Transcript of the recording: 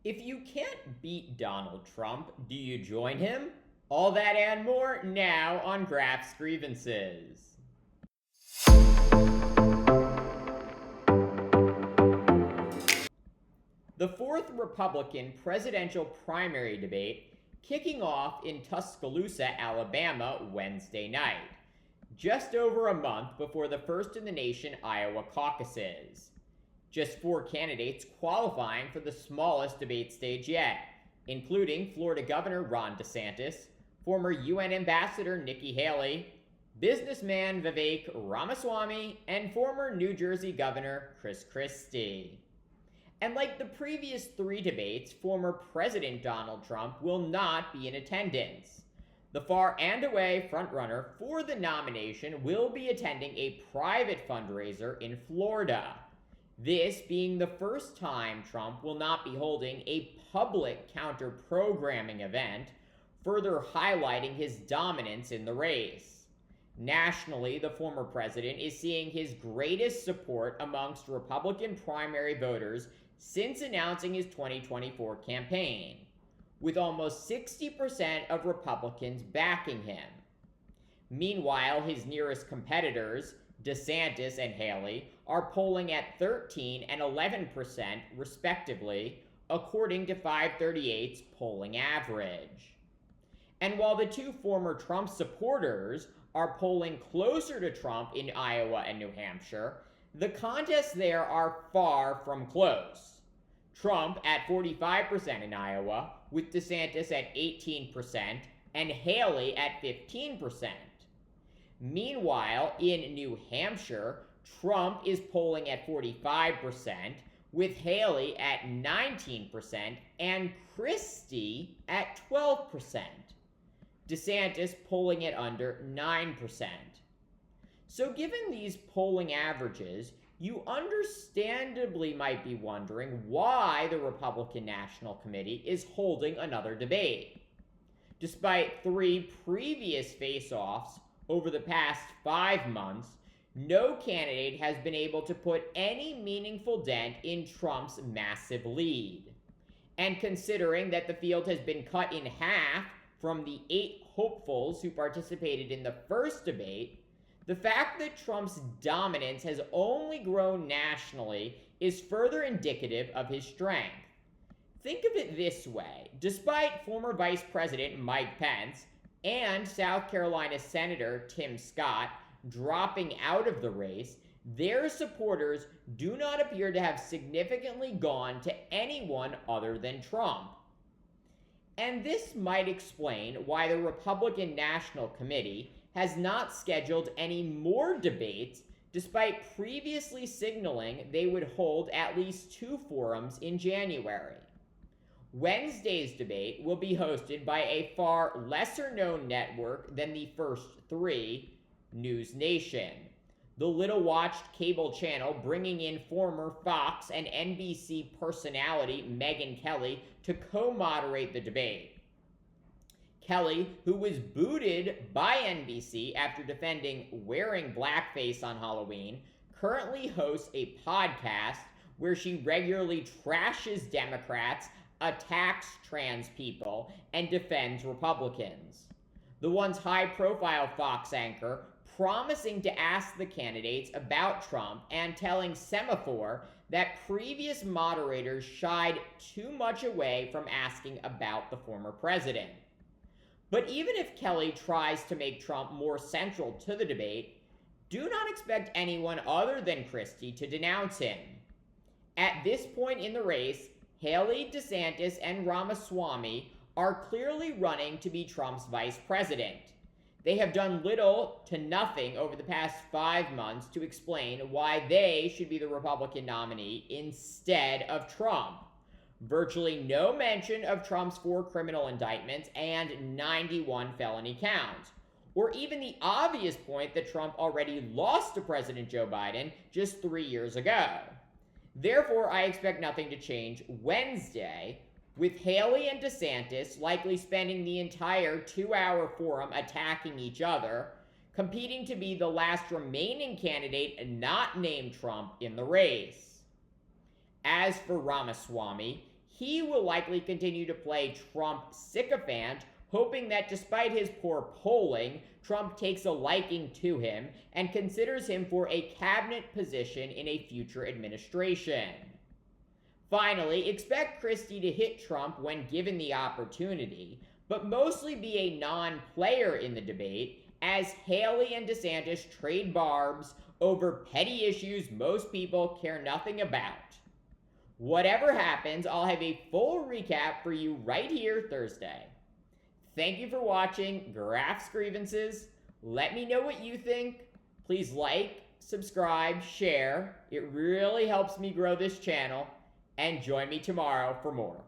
If you can't beat Donald Trump, do you join him? All that and more now on Graf's Grievances. The fourth Republican presidential primary debate kicking off in Tuscaloosa, Alabama, Wednesday night, just over a month before the first in the nation Iowa caucuses. Just 4 candidates qualifying for the smallest debate stage yet, including Florida Governor Ron DeSantis, former UN Ambassador Nikki Haley, businessman Vivek Ramaswamy, and former New Jersey Governor Chris Christie. And like the previous 3 debates, former President Donald Trump will not be in attendance. The far and away frontrunner for the nomination will be attending a private fundraiser in Florida. This being the first time Trump will not be holding a public counter-programming event, further highlighting his dominance in the race. Nationally, the former president is seeing his greatest support amongst Republican primary voters since announcing his 2024 campaign, with almost 60% of Republicans backing him. Meanwhile, his nearest competitors, DeSantis and Haley, are polling at 13 and 11% respectively, according to 538's polling average. And while the 2 former Trump supporters are polling closer to Trump in Iowa and New Hampshire, the contests there are far from close. Trump at 45% in Iowa, with DeSantis at 18% and Haley at 15%. Meanwhile, in New Hampshire, Trump is polling at 45%, with Haley at 19% and Christie at 12%. DeSantis polling at under 9%. So given these polling averages, you understandably might be wondering why the Republican National Committee is holding another debate. Despite 3 previous face-offs over the past 5 months, no candidate has been able to put any meaningful dent in Trump's massive lead. And considering that the field has been cut in half from the 8 hopefuls who participated in the first debate, the fact that Trump's dominance has only grown nationally is further indicative of his strength. Think of it this way: despite former Vice President Mike Pence and South Carolina Senator Tim Scott dropping out of the race, their supporters do not appear to have significantly gone to anyone other than Trump. And this might explain why the Republican National Committee has not scheduled any more debates, despite previously signaling they would hold at least 2 forums in January. Wednesday's debate will be hosted by a far lesser-known network than the first 3, News Nation, the little-watched cable channel bringing in former Fox and NBC personality Megyn Kelly to co-moderate the debate. Kelly, who was booted by NBC after defending wearing blackface on Halloween, currently hosts a podcast where she regularly trashes Democrats, attacks trans people, and defends Republicans. The once high-profile Fox anchor promising to ask the candidates about Trump and telling Semaphore that previous moderators shied too much away from asking about the former president. But even if Kelly tries to make Trump more central to the debate, do not expect anyone other than Christie to denounce him. At this point in the race, Haley, DeSantis, and Ramaswamy are clearly running to be Trump's vice president. They have done little to nothing over the past 5 months to explain why they should be the Republican nominee instead of Trump. Virtually no mention of Trump's 4 criminal indictments and 91 felony counts, or even the obvious point that Trump already lost to President Joe Biden just 3 years ago. Therefore, I expect nothing to change Wednesday, with Haley and DeSantis likely spending the entire 2-hour forum attacking each other, competing to be the last remaining candidate not named Trump in the race. As for Ramaswamy, he will likely continue to play Trump sycophant, hoping that despite his poor polling, Trump takes a liking to him and considers him for a cabinet position in a future administration. Finally, expect Christie to hit Trump when given the opportunity, but mostly be a non-player in the debate as Haley and DeSantis trade barbs over petty issues most people care nothing about. Whatever happens, I'll have a full recap for you right here Thursday. Thank you for watching Graphs Grievances. Let me know what you think. Please like, subscribe, share. It really helps me grow this channel. And join me tomorrow for more.